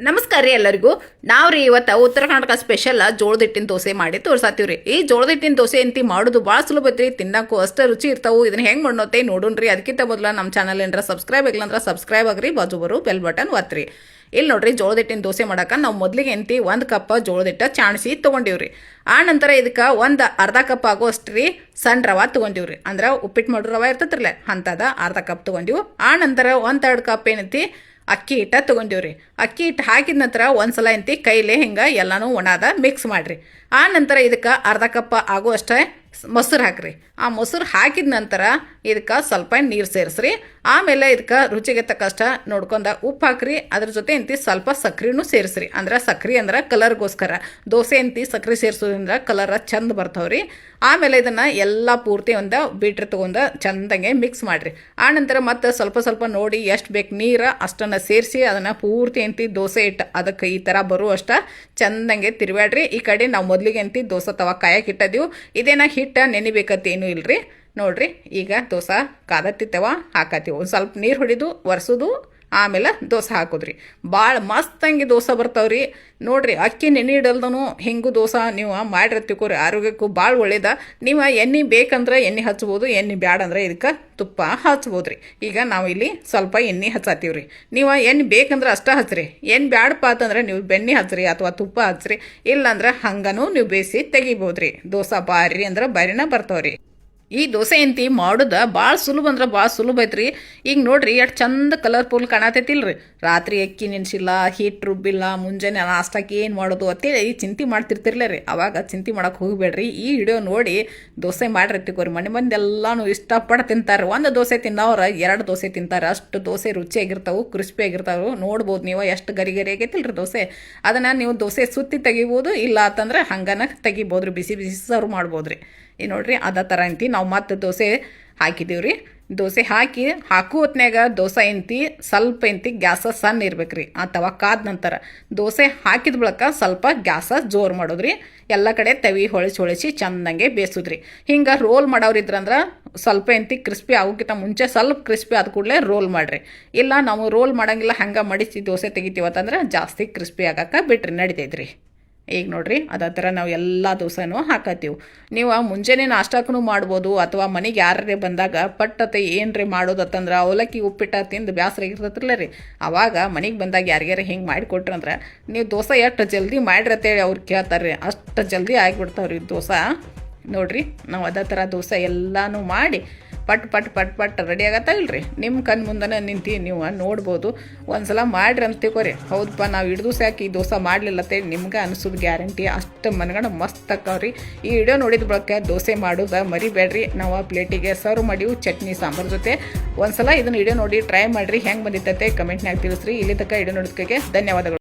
ನಮಸ್ಕಾರ ರೀ ಎಲ್ಲರಿಗೂ. ನಾವು ರೀ ಇವತ್ತು ಉತ್ತರ ಕರ್ನಾಟಕ ಸ್ಪೆಷಲ್ ಜೋಳದ ಹಿಟ್ಟಿನ ದೋಸೆ ಮಾಡಿ ತೋರ್ಸಾತೀವಿ ರೀ. ಈ ಜೋಳದ ಹಿಟ್ಟಿನ ದೋಸೆ ಅಂತಿ ಮಾಡೋದು ಭಾಳ ಸುಲಭ ಐತ್ರಿ, ತಿನ್ನಕ್ಕೂ ಅಷ್ಟೇ ರುಚಿ ಇರ್ತಾವೆ. ಇದನ್ನ ಹೆಂಗೆ ಮಾಡೋತೆ ನೋಡೋಣ್ರಿ. ಅದಕ್ಕಿಂತ ಮೊದಲು ನಮ್ಮ ಚಾನಲ್ ಏನಾರ ಸಬ್ಸ್ಕ್ರೈಬ್ ಆಗಿಲ್ಲ ಅಂದ್ರೆ ಸಬ್ಸ್ಕ್ರೈಬ್ ಆಗ್ರಿ, ಬಾಜು ಬರೋ ಬೆಲ್ ಬಟನ್ ಒತ್ತಿರಿ. ಇಲ್ಲಿ ನೋಡ್ರಿ, ಜೋಳದ ಹಿಟ್ಟಿನ ದೋಸೆ ಮಾಡಕ್ಕೆ ನಾವು ಮೊದಲಿಗೆ ಎಂತಿ 1 ಕಪ್ ಜೋಳದ ಹಿಟ್ಟು ಚಾಣಿಸಿ ತೊಗೊಂಡಿವ್ರಿ. ಆ ನಂತರ ಇದಕ್ಕೆ ಒಂದು ಅರ್ಧ ಕಪ್ ಆಗೋಷ್ಟು ರೀ ಸಣ್ಣ ರವೆ ತೊಗೊಂಡಿವ್ರಿ. ಅಂದ್ರೆ ಉಪ್ಪಿಟ್ಟು ಮಾಡೋ ರವೆ ಇರ್ತೈತ್ರಲ್ಲ ಅಂಥದ್ದು ಅರ್ಧ ಕಪ್ ತೊಗೊಂಡಿವು. ಆ ನಂತರ 1/3 ಕಪ್ ಏನೈತಿ ಅಕ್ಕಿ ಹಿಟ್ಟ ತೊಗೊಂಡಿವ್ರಿ. ಅಕ್ಕಿ ಹಿಟ್ಟು ಹಾಕಿದ ನಂತರ ಒಂದ್ಸಲ ಎಂತಿ ಕೈಲೇ ಹಿಂಗೆ ಎಲ್ಲನೂ ಒಣದ ಮಿಕ್ಸ್ ಮಾಡಿರಿ. ಆ ನಂತರ ಇದಕ್ಕೆ ಅರ್ಧ ಕಪ್ ಆಗುವಷ್ಟೇ ಮೊಸರು ಹಾಕ್ರಿ. ಆ ಮೊಸರು ಹಾಕಿದ ನಂತರ ಇದಕ್ಕೆ ಸ್ವಲ್ಪ ನೀರು ಸೇರಿಸ್ರಿ. ಆಮೇಲೆ ಇದಕ್ಕೆ ರುಚಿಗೆ ತಕ್ಕಷ್ಟ ನೋಡ್ಕೊಂಡ ಉಪ್ಪು ಹಾಕ್ರಿ. ಅದ್ರ ಜೊತೆ ಎಂತಿ ಸ್ವಲ್ಪ ಸಕ್ರೆನೂ ಸೇರಿಸ್ರಿ. ಅಂದ್ರೆ ಸಕ್ರೆ ಅಂದ್ರೆ ಕಲರ್ಗೋಸ್ಕರ. ದೋಸೆ ಎಂತಿ ಸಕ್ರೆ ಸೇರಿಸೋದ್ರಿಂದ ಕಲರ್ ಚಂದ ಬರ್ತಾವ್ರಿ. ಆಮೇಲೆ ಇದನ್ನು ಎಲ್ಲ ಪೂರ್ತಿ ಒಂದು ಬೀಟ್ರ್ ತೊಗೊಂಡು ಚಂದಂಗೆ ಮಿಕ್ಸ್ ಮಾಡಿರಿ. ಆ ನಂತರ ಮತ್ತೆ ಸ್ವಲ್ಪ ಸ್ವಲ್ಪ ನೋಡಿ ಎಷ್ಟು ಬೇಕು ನೀರು ಅಷ್ಟನ್ನು ಸೇರಿಸಿ ಅದನ್ನು ಪೂರ್ತಿ ಎಂತಿ ದೋಸೆ ಹಿಟ್ಟು ಅದಕ್ಕೆ ಈ ಥರ ಬರುವಷ್ಟ ಚಂದಂಗೆ ತಿರುವಾಡ್ರಿ. ಈ ಕಡೆ ನಾವು ಮೊದಲಿಗೆ ಎಂತಿ ದೋಸೆ ತವ ಕಾಯಕ್ಕೆ ಇಟ್ಟದೀವು. ಇದೇನ ಹಿಟ್ಟು ನೆನಿಬೇಕತ್ತೇನೂ ಇಲ್ರಿ. ನೋಡ್ರಿ, ಈಗ ದೋಸೆ ಕಾದತ್ತಿತ್ತವ ಹಾಕತ್ತೀವಿ. ಒಂದು ಸ್ವಲ್ಪ ನೀರು ಹೊಡಿದು ಒರೆಸೋದು, ಆಮೇಲೆ ದೋಸೆ ಹಾಕೋದ್ರಿ. ಭಾಳ ಮಸ್ತಂಗಿ ದೋಸೆ ಬರ್ತಾವ್ರಿ. ನೋಡ್ರಿ, ಅಕ್ಕಿ ನೆನೆ ಇಡಲ್ದನು ಹಿಂಗೂ ದೋಸೆ ನೀವು ಮಾಡಿರ್ತಿಕೋರಿ, ಆರೋಗ್ಯಕ್ಕೂ ಭಾಳ ಒಳ್ಳೇದ. ನೀವು ಎಣ್ಣೆ ಬೇಕಂದ್ರೆ ಎಣ್ಣೆ ಹಚ್ಬೋದು, ಎಣ್ಣೆ ಬ್ಯಾಡ ಅಂದ್ರೆ ಇದಕ್ಕೆ ತುಪ್ಪ ಹಚ್ಬೋದ್ರಿ. ಈಗ ನಾವು ಇಲ್ಲಿ ಸ್ವಲ್ಪ ಎಣ್ಣೆ ಹಚ್ಚತ್ತೀವ್ರಿ. ನೀವು ಎಣ್ಣೆ ಬೇಕಂದ್ರೆ ಅಷ್ಟೇ ಹಚ್ಚ್ರಿ. ಎಣ್ಣೆ ಬ್ಯಾಡಪ್ಪ ಅಂತಂದ್ರೆ ನೀವು ಬೆಣ್ಣೆ ಹಚ್ಚ್ರಿ ಅಥವಾ ತುಪ್ಪ ಹಚ್ಚ್ರಿ. ಇಲ್ಲಾಂದ್ರೆ ಹಂಗನೂ ನೀವು ಬೇಯಿಸಿ ತೆಗಿಬೋದ್ರಿ. ದೋಸೆ ಬಾರಿ ಅಂದ್ರೆ ಬಾರಿನ ಬರ್ತಾವ್ರಿ. ಈ ದೋಸೆ ಎಂತಿ ಮಾಡೋದು ಭಾಳ ಸುಲಭ ಅಂದ್ರೆ ಭಾಳ ಸುಲಭ ಐತ್ರಿ. ಈಗ ನೋಡ್ರಿ ಎಷ್ಟು ಚಂದ ಕಲರ್ಫುಲ್ ಕಾಣತೈತಿಲ್ರಿ. ರಾತ್ರಿ ಅಕ್ಕಿ ನೆನೆಸಿಲ್ಲ, ಹಿಟ್ಟು ರುಬ್ಬಿಲ್ಲ, ಮುಂಜಾನೆ ನಾಷ್ಟಕ್ಕೆ ಏನು ಮಾಡೋದು ಅಂತೇಳಿ ಚಿಂತೆ ಮಾಡ್ತಿರ್ತಿರ್ಲ ರೀ. ಅವಾಗ ಚಿಂತೆ ಮಾಡೋಕೆ ಹೋಗ್ಬೇಡ್ರಿ. ಈ ವಿಡಿಯೋ ನೋಡಿ ದೋಸೆ ಮಾಡಿರ್ತಿಕೋರಿ. ಮನೆ ಮಂದಿ ಎಲ್ಲನೂ ಇಷ್ಟಪಟ್ಟು ತಿಂತಾರೆ. ಒಂದು ದೋಸೆ ತಿನ್ನೋರು 2 ದೋಸೆ ತಿಂತಾರೆ. ಅಷ್ಟು ದೋಸೆ ರುಚಿಯಾಗಿರ್ತಾವೆ, ಕ್ರಿಸ್ಪಿಯಾಗಿರ್ತಾವೆ. ನೋಡ್ಬೋದು ನೀವು ಎಷ್ಟು ಗರಿ ಗರಿ ಆಗೈತಿಲ್ರಿ ದೋಸೆ. ಅದನ್ನು ನೀವು ದೋಸೆ ಸುತ್ತಿ ತೆಗಿಬೋದು, ಇಲ್ಲ ಅಂತಂದ್ರೆ ಹಂಗನ ತೆಗಿಬೋದ್ರಿ. ಬಿಸಿ ಬಿಸಿ ಸರ್ವ್ ಮಾಡ್ಬೋದ್ರಿ. ಈ ನೋಡ್ರಿ, ಅದೇ ಥರ ಎಂತಿ ನಾವು ಮತ್ತೆ ದೋಸೆ ಹಾಕಿದ್ದೀವಿ ರೀ. ದೋಸೆ ಹಾಕು ಹೊತ್ನ್ಯಾಗ ದೋಸೆ ಎಂತಿ ಸ್ವಲ್ಪ ಎಂತಿ ಗ್ಯಾಸ ಸಣ್ಣ ಇರ್ಬೇಕ್ರಿ. ಅಥವಾ ಕಾದ ನಂತರ ದೋಸೆ ಹಾಕಿದ ಬಳಿಕ ಸ್ವಲ್ಪ ಗ್ಯಾಸ ಜೋರು ಮಾಡೋದ್ರಿ. ಎಲ್ಲ ಕಡೆ ತವಿ ಹೊಳಿಸಿ ಚಂದಂಗೆ ಬೇಯಿಸೋದ್ರಿ. ಹಿಂಗೆ ರೋಲ್ ಮಾಡೋರಿದ್ರಂದ್ರೆ ಸ್ವಲ್ಪ ಎಂತಿ ಕ್ರಿಸ್ಪಿ ಆಗೋಕ್ಕಿಂತ ಮುಂಚೆ ಸ್ವಲ್ಪ ಕ್ರಿಸ್ಪಿ ಆದ ಕೂಡಲೇ ರೋಲ್ ಮಾಡಿರಿ. ಇಲ್ಲ ನಾವು ರೋಲ್ ಮಾಡೋಂಗಿಲ್ಲ, ಹಂಗೆ ಮಡಿಸಿ ದೋಸೆ ತೆಗಿತೀವತ್ತಂದ್ರೆ ಜಾಸ್ತಿ ಕ್ರಿಸ್ಪಿ ಆಗಕ್ಕೆ ಬಿಟ್ರಿ ನಡಿತೈತ್ರಿ. ಈಗ ನೋಡ್ರಿ, ಅದೇ ಥರ ನಾವು ಎಲ್ಲ ದೋಸೆನೂ ಹಾಕತ್ತೀವಿ. ನೀವು ಮುಂಜಾನೆ ನಾಷ್ಟಕ್ಕೂ ಮಾಡ್ಬೋದು, ಅಥವಾ ಮನೆಗೆ ಯಾರೇ ಬಂದಾಗ ಪಟ್ಟತ್ತೆ ಏನ್ರಿ ಮಾಡೋದತ್ತಂದ್ರೆ ಅವಲಕ್ಕಿ ಉಪ್ಪಿಟ್ಟು ತಿಂದು ಬೇಸರ ಇರ್ತೈತ್ರಲ್ಲ ರೀ. ಅವಾಗ ಮನೆಗೆ ಬಂದಾಗ ಯಾರಿಗಾರ ಹಿಂಗೆ ಮಾಡಿಕೊಟ್ರಂದ್ರೆ ನೀವು ದೋಸೆ ಎಷ್ಟು ಜಲ್ದಿ ಮಾಡಿರತ್ತೇಳಿ ಅವ್ರು ಕೇಳ್ತಾರೆ. ಅಷ್ಟು ಜಲ್ದಿ ಆಗಿಬಿಡ್ತಾವ್ರಿ ದೋಸೆ. ನೋಡ್ರಿ, ನಾವು ಅದೇ ಥರ ದೋಸೆ ಎಲ್ಲನೂ ಮಾಡಿ ಪಟ್ ರೆಡಿ ಆಗತ್ತಲ್ರಿ. ನಿಮ್ಮ ಕಣ್ಣು ಮುಂದೆ ನಿಂತು ನೀವು ನೋಡ್ಬೋದು. ಒಂದ್ಸಲ ಮಾಡ್ರಿ ಅಂತ ತಿಳ್ಕೊರಿ. ಹೌದಪ್ಪ, ನಾವು ಹಿಡ್ದು ಸಾಕಿ ಈ ದೋಸೆ ಮಾಡಲಿಲ್ಲತ್ತೇಳಿ ನಿಮ್ಗೆ ಅನಿಸೋದು ಗ್ಯಾರಂಟಿ. ಅಷ್ಟು ಮನಗಂಡು ಮಸ್ತ್ ಅಕ್ಕವ್ರಿ. ಈ ವಿಡಿಯೋ ನೋಡಿದ ಬಳಿಕ ದೋಸೆ ಮಾಡೋದು ಮರಿಬೇಡ್ರಿ. ನಾವು ಪ್ಲೇಟಿಗೆ ಸರ್ವ್ ಮಾಡಿವು ಚಟ್ನಿ ಸಾಂಬಾರು ಜೊತೆ. ಒಂದ್ಸಲ ಇದನ್ನು ವಿಡಿಯೋ ನೋಡಿ ಟ್ರೈ ಮಾಡಿರಿ. ಹೆಂಗೆ ಬಂದಿತ್ತೈತೆ ಕಮೆಂಟ್ನಾಗ ತಿಳಿಸ್ರಿ. ಇಲ್ಲಿ ತನಕ ವಿಡಿಯೋ ನೋಡೋದಕ್ಕೆ ಧನ್ಯವಾದಗಳು.